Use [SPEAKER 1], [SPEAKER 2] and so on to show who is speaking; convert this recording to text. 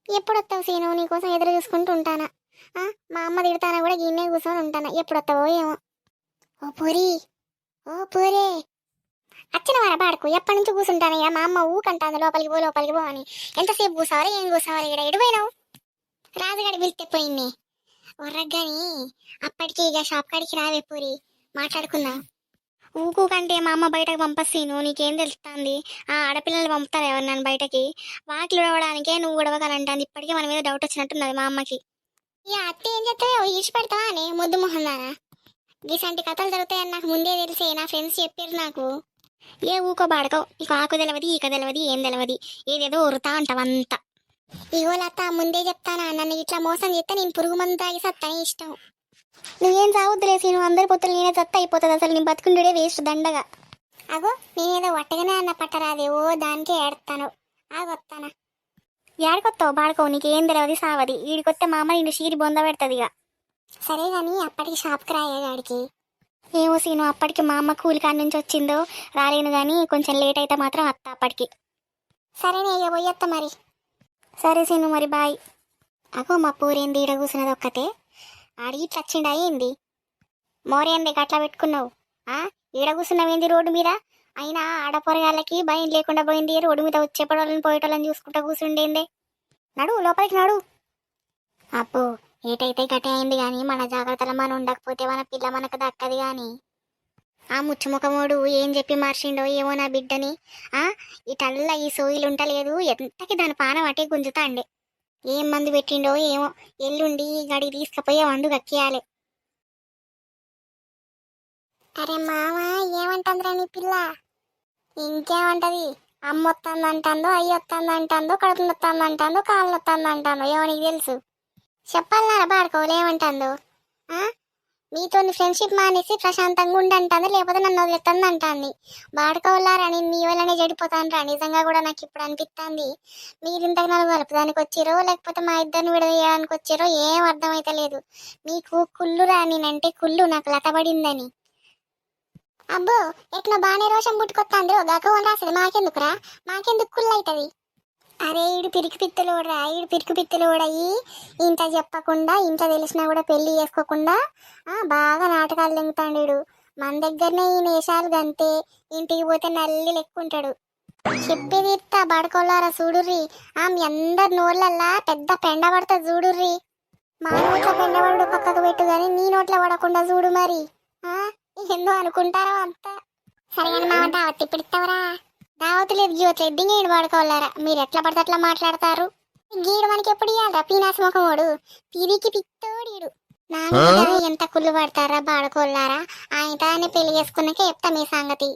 [SPEAKER 1] ఎప్పుడు వస్తావు సీను? నీకోసం ఎదురు చూసుకుంటూ ఉంటానా. మా అమ్మ తిడతానా కూడా గిన్నె కూర్చొని ఉంటానా. ఎప్పుడు వస్తావో ఏమో. ఓ పూరి, ఓ పూరే, అచ్చిన వారా బాడుకు. ఎప్పటి నుంచి కూర్చుంటానయ్యా? మా అమ్మ ఊకంటాను లోపలికి పో అని. ఎంతసేపు కూసావాలి? ఏం కూసావాలి? ఇక్కడ ఎడిపోయినావు? రాజుగాడి పిలిస్తే పోయింది ఒర్రగాని. అప్పటికి ఇక షాప్ కాడికి రావే పూరి, మాట్లాడుకుందాం. ఊకు కంటే మా అమ్మ బయటకు పంపస్తీను. నీకేం తెలుస్తుంది? ఆడపిల్లలు పంపుతారు ఎవరు నన్ను బయటకి? వాకిలు ఉడవడానికే నువ్వు ఉడవగలంటుంది. ఇప్పటికే మన మీద డౌట్ వచ్చినట్టున్నది మా అమ్మకి. ఇక అత్త ఏం చెప్తావో ఈడ్చి పెడతావా అని ముద్దు మొహందానా. గీసంటి కథలు జరుగుతాయని నాకు ముందే తెలిసే, నా ఫ్రెండ్స్ చెప్పారు నాకు. ఏ ఊకో బాడకో, నీకు ఆకు తెలవది, ఈక తెలవది, ఏం తెలవది, ఏదేదో ఉరుతా అంటావంతా. ఇగోలత్త ముందే చెప్తానా, నన్ను ఇట్లా మోసం చేస్తే నేను పురుగు మందు తాగి సత్తా ఇష్టం. నువ్వేం సాగుద్దులేసి, నువ్వు అందరి పొత్తులు నేనే సత్తా అయిపోతుంది. అసలు నీ బతుకుండే వేస్ట్ దండగా. అగో నేనేదో వట్టగానే అన్న పట్టరాదే, ఓ దానికే ఏడతాను. ఆగొత్తానా. ఏడకొత్తావు బాడుకో, నీకేం తెలియదు సావది. ఈడికొస్తే మా అమ్మ నిన్ను షీరి బొంద పెడుతుంది ఇక. సరే కానీ అప్పటికి షాప్కి రాయేగాడికి. ఏమో సీను, అప్పటికి మా అమ్మ కూలి కాడి నుంచి వచ్చిందో రాలేను కానీ కొంచెం లేట్ అయితే మాత్రం అత్త అప్పటికి. సరేనే ఇక పోయొత్త మరి. సరే సీను మరి బాయ్. అగో మా పూరేంది ఈడ కూర్చున్నది ఒక్కతే. అడిగి చచ్చిండా ఏంది? మోరేంది గట్లా పెట్టుకున్నావు? ఈడ కూర్చున్నావేంది రోడ్డు మీద? అయినా ఆడపొరగాళ్ళకి భయం లేకుండా పోయింది. రోడ్డు మీద వచ్చేపడోళ్ళని పోయేటోళ్ళని చూసుకుంటా కూర్చుండేందే. నడు లోపలికి నడు. అబ్బో ఏటైతే గటే అయింది కానీ మన జాగ్రత్తలు మనం ఉండకపోతే మన పిల్ల మనకు దక్కది కానీ. ఆ ముచ్చుముఖముడు ఏం చెప్పి మార్చిండో ఏమో నా బిడ్డని. ఇటల్లా ఈ సోయిలు ఉంటలేదు, ఎంతకి దాని పానం అటే గుంజుతా అండే. ఏం మందు పెట్టిండో ఏమో. ఎల్లుండి గడికి తీసుకుపోయే వండు గక్కియాలి. అరే మామ, ఏమంటుందిరా నీ పిల్ల? ఇంకేమంటది? అమ్మ వస్తుందంటాందో, అయ్యి వస్తుందంటాందో, కడుపు నొత్తందంటాందో, కాళ్ళు నొత్తందంటాందో, ఏమో నీకు తెలుసు. చెప్పాలన్నారా బాడుకోవాలి ఏమంటాందో? మీతో ఫ్రెండ్షిప్ మానేసి ప్రశాంతంగా ఉండంటాంది, లేకపోతే నన్ను వదిలేస్తుంది అంటాంది. బాడుకోవాలారా, నేను మీ వల్లనే చెడిపోతాను రా. నిజంగా కూడా నాకు ఇప్పుడు అనిపిస్తుంది మీరు ఇంతకు నలుగు కలుపుదానికి వచ్చిరో లేకపోతే మా ఇద్దరిని విడదీయడానికి వచ్చిరో ఏం అర్థమైతే లేదు. మీకు కుళ్ళురా, నేనంటే కుళ్ళు, నాకు లతబడిందని. అబ్బో ఎట్లా బాగానే రోషం పుట్టుకొస్తాంది. గకవని రాసేది మాకెందుకురా? మాకెందుకు కుళ్ళు అవుతుంది? అరే ఈడు పిరికి పిత్తలోడరా, ఈడు పిరికి పిత్తలోడయి ఇంత చెప్పకుండా, ఇంత తెలిసినా కూడా పెళ్లి చేసుకోకుండా బాగా నాటకాలు తింటాడు. మన దగ్గరనే ఈ నేషాలు గంతే, ఇంటికి పోతే నల్లి లెక్కుంటాడు. చెప్పేది ఇస్తా బడుకోలారా చూడుర్రి. మీ అందరి నోళ్ళల్లా పెద్ద పెండ పడుతుంది చూడుర్రి. మా నోట్ల పెండ పడు పక్కకు పెట్టు కానీ నీ నోట్ల పడకుండా చూడు మరి. ఏందో అనుకుంటారా అంతా. సరే మా దావత్తి పిడతావరా? దావత్ లేదు గీవత్ లేదు, దింగేడు పడుకోవాలరా. మీరు ఎట్లా పడితే అట్లా మాట్లాడతారు. గీడు మనకి ఎప్పుడు ఇవ్వాలరా పీనాస్ ముఖమోడు, పిరికి పిత్తోడీడు. నా మీద ఎంత కుళ్ళు పడతారా బాడుకోలారా? ఆయన పెళ్లి చేసుకున్నాకే చెప్తా మీ సంగతి.